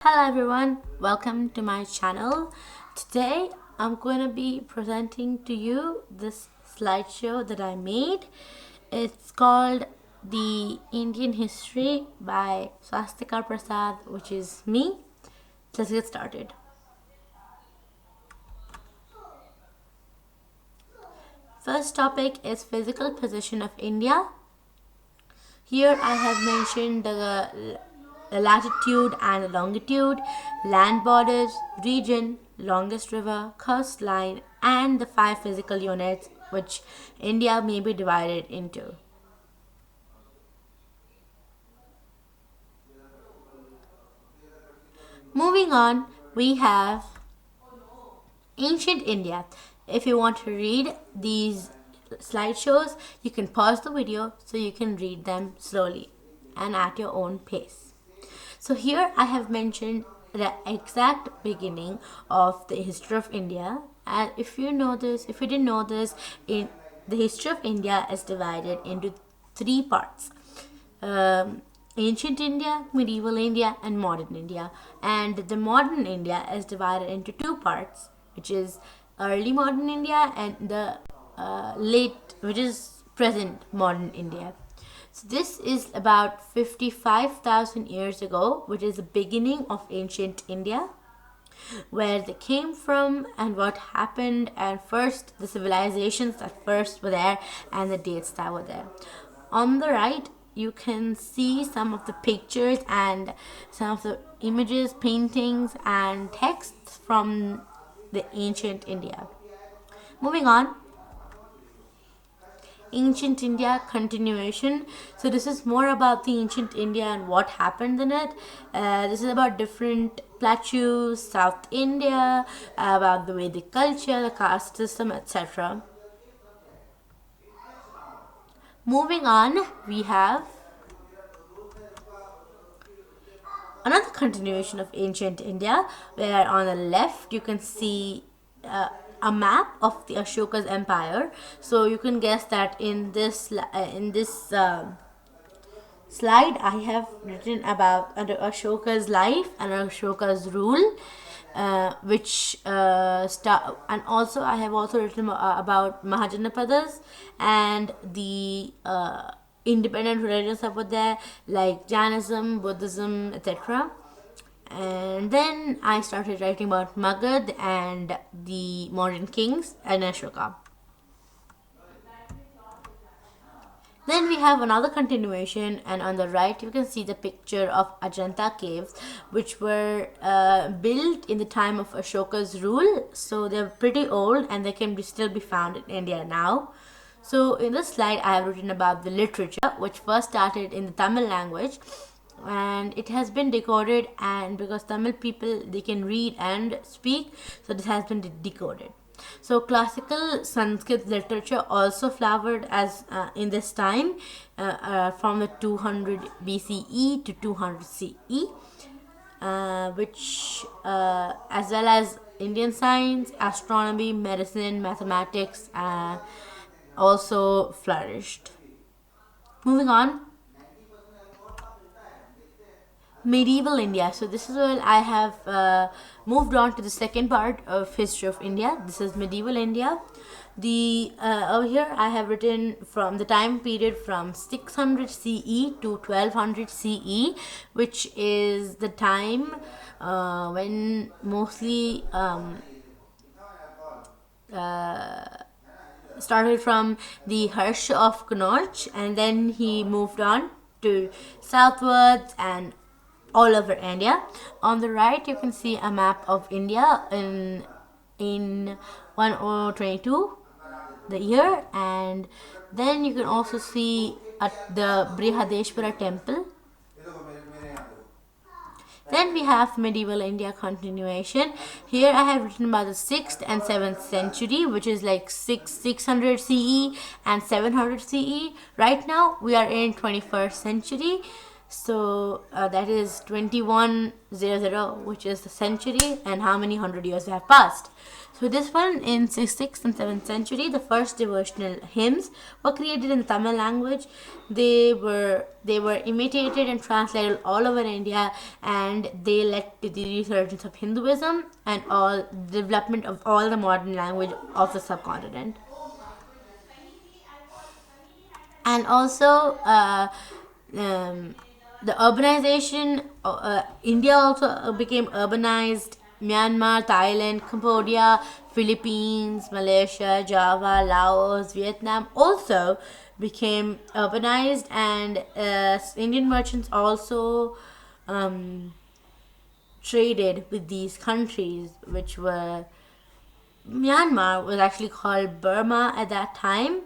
Hello everyone, welcome to my channel. Today I'm going to be presenting to you this slideshow that I made. It's called The Indian History by Swastika Prasad, which is me. Let's get started. First topic is physical position of India. Here I have mentioned the latitude and longitude, land borders, region, longest river, coastline, and the 5 physical units which India may be divided into. Moving on, we have ancient India. If you want to read these slideshows, you can pause the video so you can read them slowly and at your own pace. So here I have mentioned the exact beginning of the history of India. And if you didn't know this, in the history of India is divided into 3 parts. Ancient India, medieval India, and modern India. And the modern India is divided into 2 parts, which is early modern India and the which is present modern India. So this is about 55,000 years ago, which is the beginning of ancient India, where they came from and what happened, and first the civilizations that first were there and the dates that were there. On the right, you can see some of the pictures and some of the images, paintings, and texts from the ancient India. Moving on, ancient India continuation. So this is more about the ancient India and what happened in it. This is about different plateaus, South India, about the Vedic culture, the caste system, etc. Moving on, we have another continuation of ancient India, where on the left you can see a map of the Ashoka's empire. So you can guess that in this slide I have written about under Ashoka's life and Ashoka's rule, and also I have also written about Mahajanapadas and the independent religions that were there, like Jainism, Buddhism, etc. And then I started writing about Magad and the modern kings and Ashoka. Then we have another continuation, and on the right you can see the picture of Ajanta caves, which were built in the time of Ashoka's rule. So they're pretty old and they can still be found in India now. So in this slide I have written about the literature, which first started in the Tamil language, and it has been decoded, and because Tamil people, they can read and speak, so this has been decoded. So classical Sanskrit literature also flowered as in this time, from the 200 BCE to 200 CE, which as well as Indian science, astronomy, medicine, mathematics also flourished. Moving on, medieval India. So this is where I have moved on to the second part of history of India. This is medieval India. The over here I have written from the time period from 600 CE to 1200 CE, which is the time when mostly started from the Harsh of Kanauj, and then he moved on to southwards and all over India. On the right you can see a map of India in 1022, the year, and then you can also see at the Brihadeshwara temple. Then we have medieval India continuation. Here I have written about the 6th and 7th century, which is like 600 CE and 700 CE. Right now we are in 21st century. So that is 2100, which is the century, and how many hundred years have passed. So this one, in 6th and 7th century, the first devotional hymns were created in the Tamil language. They were imitated and translated all over India, and they led to the resurgence of Hinduism and all the development of all the modern language of the subcontinent. And also the urbanization, India also became urbanized. Myanmar, Thailand, Cambodia, Philippines, Malaysia, Java, Laos, Vietnam also became urbanized, and Indian merchants also traded with these countries, which were, Myanmar was actually called Burma at that time.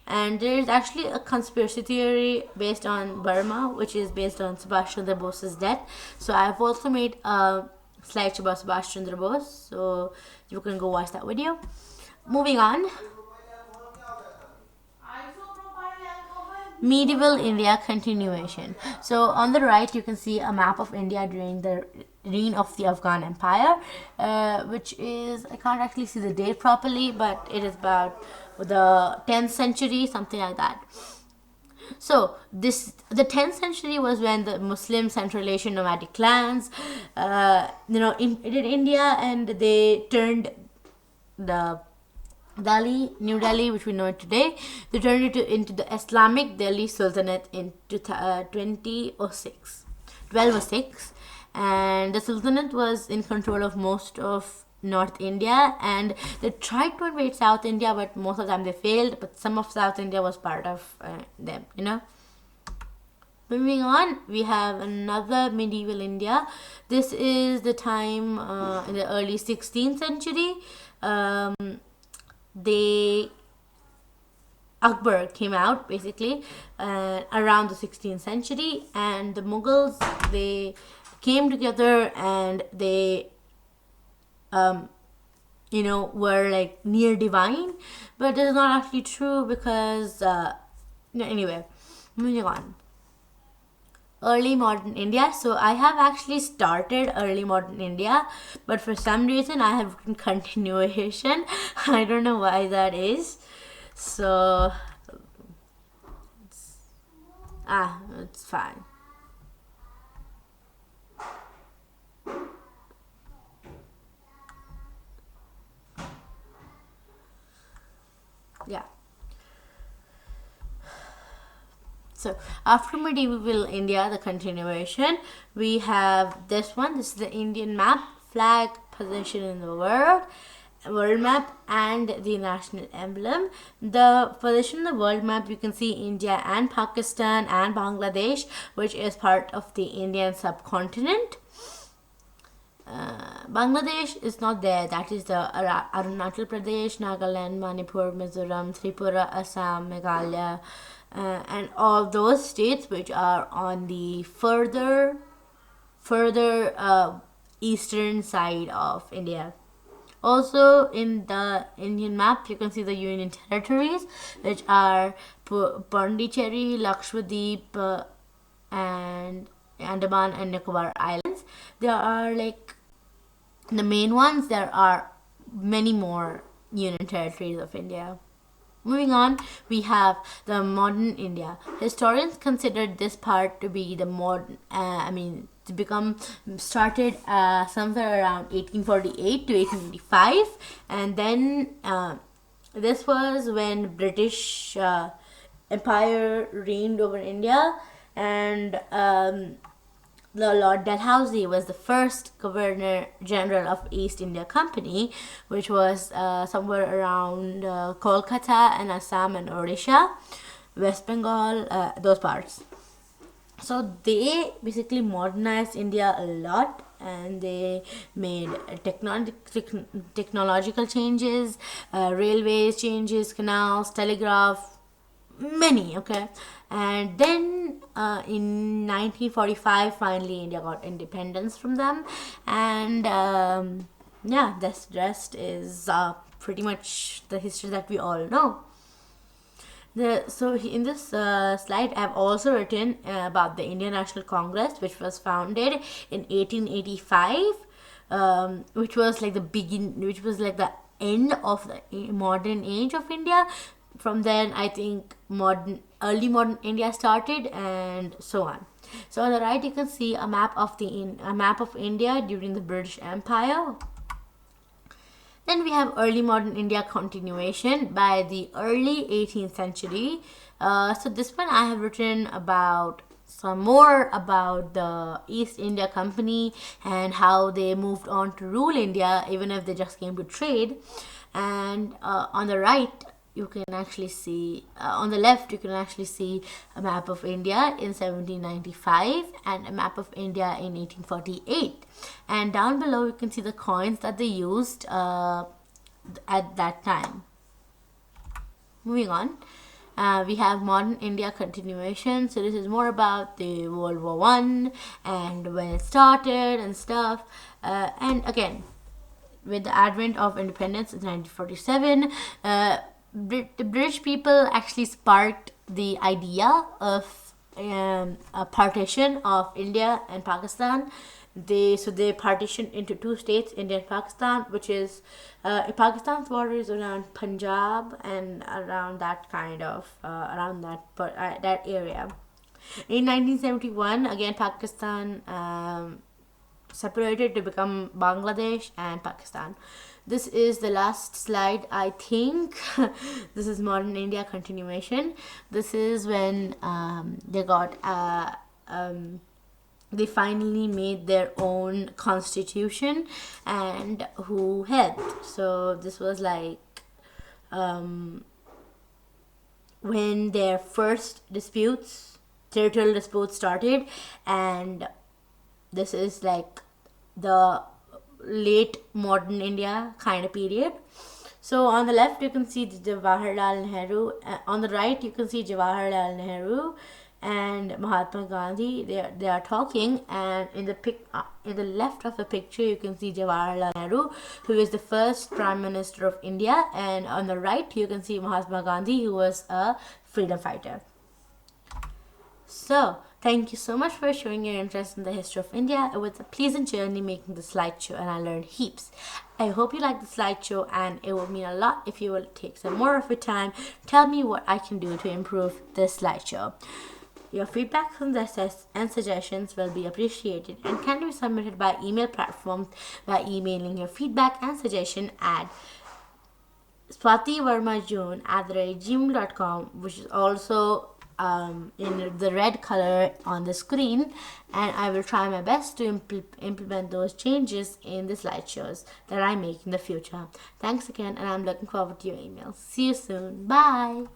And there is actually a conspiracy theory based on Burma, which is based on Subhash Chandra Bose's death. So I've also made a slideshow about Subhash Chandra Bose, so you can go watch that video. Moving on. Medieval India continuation. So on the right you can see a map of India during the reign of the Afghan Empire, which is, I can't actually see the date properly, but it is about the 10th century, something like that. So the 10th century was when the Muslim Central Asian nomadic clans invaded India, and they turned the New Delhi, which we know it today, they turned it into the Islamic Delhi Sultanate in 1206, and the Sultanate was in control of most of North India, and they tried to invade South India, but most of the time they failed. But some of South India was part of them. Moving on, we have another medieval India. This is the time in the early 16th century. Akbar came out basically around the 16th century, and the Mughals, they came together, and they were like near divine, but this is not actually true because anyway, moving on. Early modern India. So I have actually started early modern India, but for some reason I have written continuation. I don't know why that is. So it's fine. Yeah. So after medieval India, the continuation, we have this one. This is the Indian map, flag, position in the world map, and the national emblem. The position in the world map, you can see India and Pakistan and Bangladesh, which is part of the Indian subcontinent. Bangladesh is not there. That is the Arunachal Pradesh, Nagaland, Manipur, Mizoram, Tripura, Assam, Meghalaya, and all those states which are on the further eastern side of India. Also in the Indian map, you can see the Union Territories, which are Pondicherry, Lakshadweep, and Andaman and Nicobar Islands. There are like the main ones. There are many more Union Territories of India. Moving on, we have the modern India. Historians considered this part to be the modern, to become started somewhere around 1848 to 1885, and then this was when British Empire reigned over India, and the Lord Dalhousie was the first Governor General of East India Company, which was somewhere around Kolkata and Assam and Odisha, West Bengal, those parts. So they basically modernized India a lot, and they made technological changes, railways changes, canals, telegraph, many. Okay, and then in 1945 finally India got independence from them, and this rest is pretty much the history that we all know. In this slide, I've also written about the Indian National Congress, which was founded in 1885, which was like the end of the modern age of India. From then, I think early modern India started, and so on. So on the right, you can see a map of India during the British Empire. Then we have early modern India continuation by the early 18th century. So this one I have written about some more about the East India Company and how they moved on to rule India, even if they just came to trade. And on the right, you can actually see on the left, you can actually see a map of India in 1795 and a map of India in 1848. And down below, you can see the coins that they used at that time. Moving on, we have modern India continuation. So this is more about the World War I and when it started and stuff. And again, with the advent of independence in 1947, the British people actually sparked the idea of a partition of India and Pakistan. They partitioned into two states, India and Pakistan, which is Pakistan's border is around Punjab and around that that area. In 1971, again Pakistan separated to become Bangladesh and Pakistan. This is the last slide, I think. This is modern India continuation. This is when they finally made their own constitution and who helped. So this was like when their first territorial disputes started, and this is like the late modern India kind of period. So on the left, you can see Jawaharlal Nehru. On the right, you can see Jawaharlal Nehru and Mahatma Gandhi. They are talking, and in the left of the picture, you can see Jawaharlal Nehru, who is the first Prime Minister of India, and on the right, you can see Mahatma Gandhi, who was a freedom fighter. So, thank you so much for showing your interest in the history of India. It was a pleasant journey making the slideshow, and I learned heaps. I hope you like the slideshow, and it would mean a lot if you will take some more of your time. Tell me what I can do to improve this slideshow. Your feedback and suggestions will be appreciated and can be submitted by email platforms by emailing your feedback and suggestion at swativarmajune@gmail.com, which is also in the red color on the screen, and I will try my best to implement those changes in the slideshows that I make in the future. Thanks again, and I'm looking forward to your emails. See you soon. Bye.